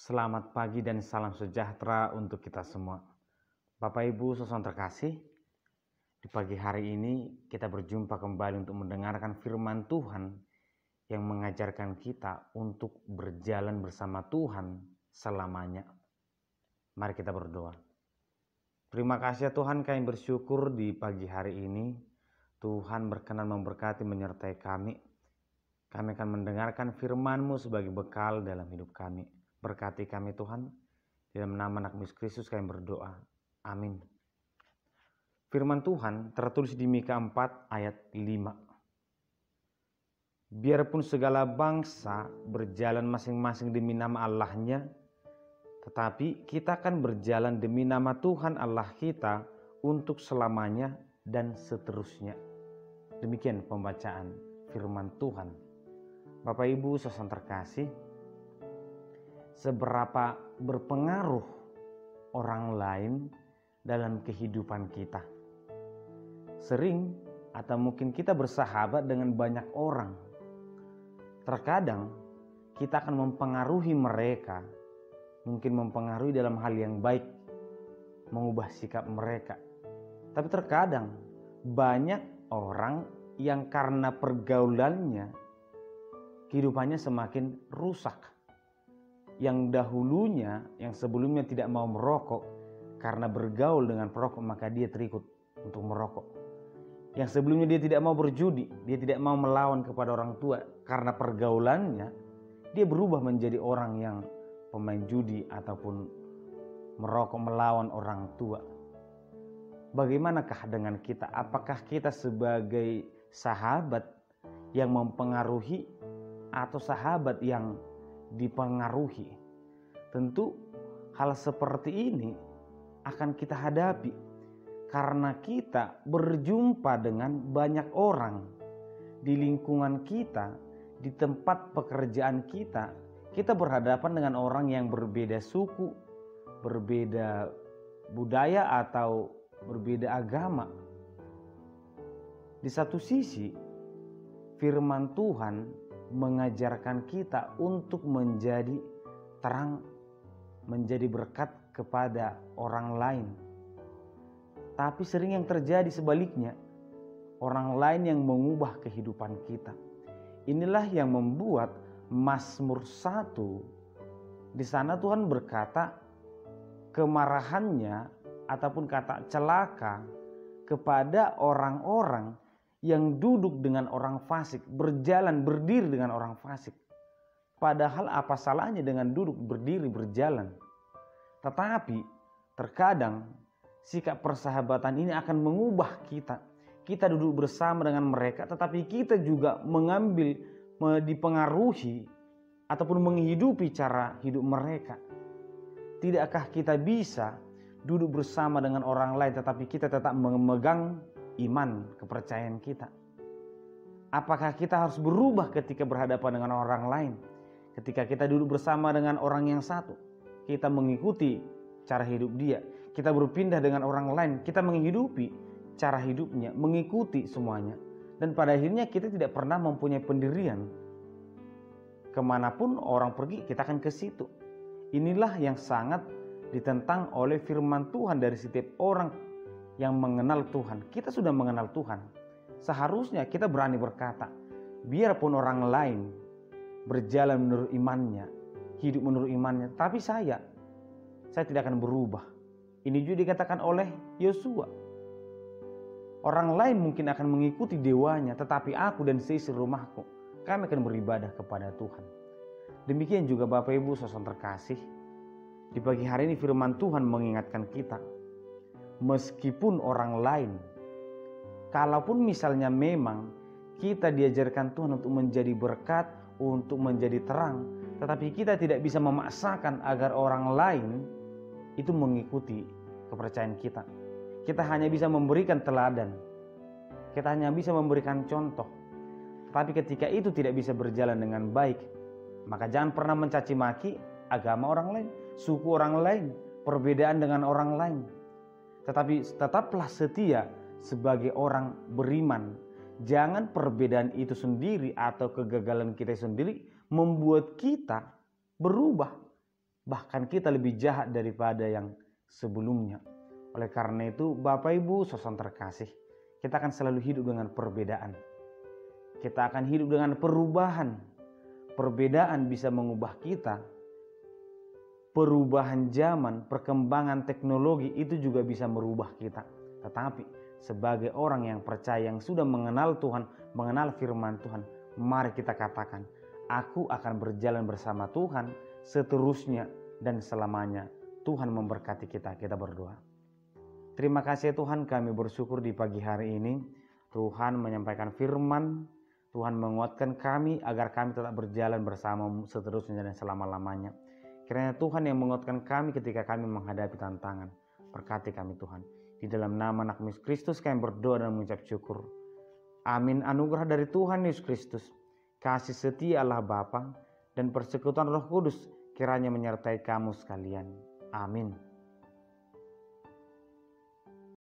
Selamat pagi dan salam sejahtera untuk kita semua. Bapak Ibu saudara terkasih, di pagi hari ini kita berjumpa kembali untuk mendengarkan firman Tuhan yang mengajarkan kita untuk berjalan bersama Tuhan selamanya. Mari kita berdoa. Terima kasih ya Tuhan, kami bersyukur di pagi hari ini Tuhan berkenan memberkati menyertai kami. Kami akan mendengarkan firman-Mu sebagai bekal dalam hidup kami. Berkati kami Tuhan, di dalam nama anak Yesus Kristus kami berdoa. Amin. Firman Tuhan tertulis di Mika 4 ayat 5. Biarpun segala bangsa berjalan masing-masing demi nama Allahnya, tetapi kita akan berjalan demi nama Tuhan Allah kita untuk selamanya dan seterusnya. Demikian pembacaan firman Tuhan. Bapak Ibu saudara terkasih, seberapa berpengaruh orang lain dalam kehidupan kita. Sering atau mungkin kita bersahabat dengan banyak orang. Terkadang kita akan mempengaruhi mereka, mungkin mempengaruhi dalam hal yang baik, mengubah sikap mereka. Tapi terkadang banyak orang yang karena pergaulannya kehidupannya semakin rusak. Yang dahulunya, yang sebelumnya tidak mau merokok, karena bergaul dengan perokok maka dia terikut untuk merokok. Yang sebelumnya dia tidak mau berjudi, dia tidak mau melawan kepada orang tua, karena pergaulannya dia berubah menjadi orang yang pemain judi ataupun merokok melawan orang tua. Bagaimanakah dengan kita? Apakah kita sebagai sahabat yang mempengaruhi atau sahabat yang dipengaruhi? Tentu hal seperti ini akan kita hadapi karena kita berjumpa dengan banyak orang di lingkungan kita, di tempat pekerjaan kita. Kita berhadapan dengan orang yang berbeda suku, berbeda budaya atau berbeda agama. Di satu sisi firman Tuhan mengajarkan kita untuk menjadi terang, menjadi berkat kepada orang lain. Tapi sering yang terjadi sebaliknya, orang lain yang mengubah kehidupan kita. Inilah yang membuat Mazmur 1 di sana Tuhan berkata kemarahannya ataupun kata celaka kepada orang-orang yang duduk dengan orang fasik, berjalan berdiri dengan orang fasik. Padahal apa salahnya dengan duduk berdiri berjalan? Tetapi terkadang sikap persahabatan ini akan mengubah kita. Kita duduk bersama dengan mereka, tetapi kita juga mengambil, dipengaruhi ataupun menghidupi cara hidup mereka. Tidakkah kita bisa duduk bersama dengan orang lain tetapi kita tetap memegang iman, kepercayaan kita? Apakah kita harus berubah ketika berhadapan dengan orang lain? Ketika kita duduk bersama dengan orang yang satu, kita mengikuti cara hidup dia. Kita berpindah dengan orang lain, kita menghidupi cara hidupnya, mengikuti semuanya. Dan pada akhirnya kita tidak pernah mempunyai pendirian. Kemanapun orang pergi, kita akan ke situ. Inilah yang sangat ditentang oleh firman Tuhan dari setiap orang yang mengenal Tuhan. Kita sudah mengenal Tuhan. Seharusnya kita berani berkata, biarpun orang lain berjalan menurut imannya, hidup menurut imannya, tapi saya tidak akan berubah. Ini juga dikatakan oleh Yosua. Orang lain mungkin akan mengikuti dewanya, tetapi aku dan seisi rumahku, kami akan beribadah kepada Tuhan. Demikian juga Bapak Ibu saudara terkasih, di pagi hari ini firman Tuhan mengingatkan kita, meskipun orang lain, kalaupun misalnya memang kita diajarkan Tuhan untuk menjadi berkat, untuk menjadi terang, tetapi kita tidak bisa memaksakan agar orang lain itu mengikuti kepercayaan kita. Kita hanya bisa memberikan teladan, kita hanya bisa memberikan contoh. Tapi ketika itu tidak bisa berjalan dengan baik, maka jangan pernah mencaci maki agama orang lain, suku orang lain, perbedaan dengan orang lain. Tetapi tetaplah setia sebagai orang beriman. Jangan perbedaan itu sendiri atau kegagalan kita sendiri membuat kita berubah. Bahkan kita lebih jahat daripada yang sebelumnya. Oleh karena itu, Bapak Ibu saudara terkasih, kita akan selalu hidup dengan perbedaan. Kita akan hidup dengan perubahan. Perbedaan bisa mengubah kita. Perubahan zaman, perkembangan teknologi itu juga bisa merubah kita. Tetapi sebagai orang yang percaya, yang sudah mengenal Tuhan, mengenal firman Tuhan, mari kita katakan, aku akan berjalan bersama Tuhan seterusnya dan selamanya. Tuhan memberkati kita. Kita berdoa. Terima kasih Tuhan, kami bersyukur di pagi hari ini Tuhan menyampaikan firman, Tuhan menguatkan kami agar kami tetap berjalan bersama-Mu seterusnya dan selama-lamanya. Kiranya Tuhan yang menguatkan kami ketika kami menghadapi tantangan. Berkati kami Tuhan. Di dalam nama Anak Yesus Kristus kami berdoa dan mengucap syukur. Amin. Anugerah dari Tuhan Yesus Kristus, kasih setia Allah Bapa, dan persekutuan Roh Kudus kiranya menyertai kamu sekalian. Amin.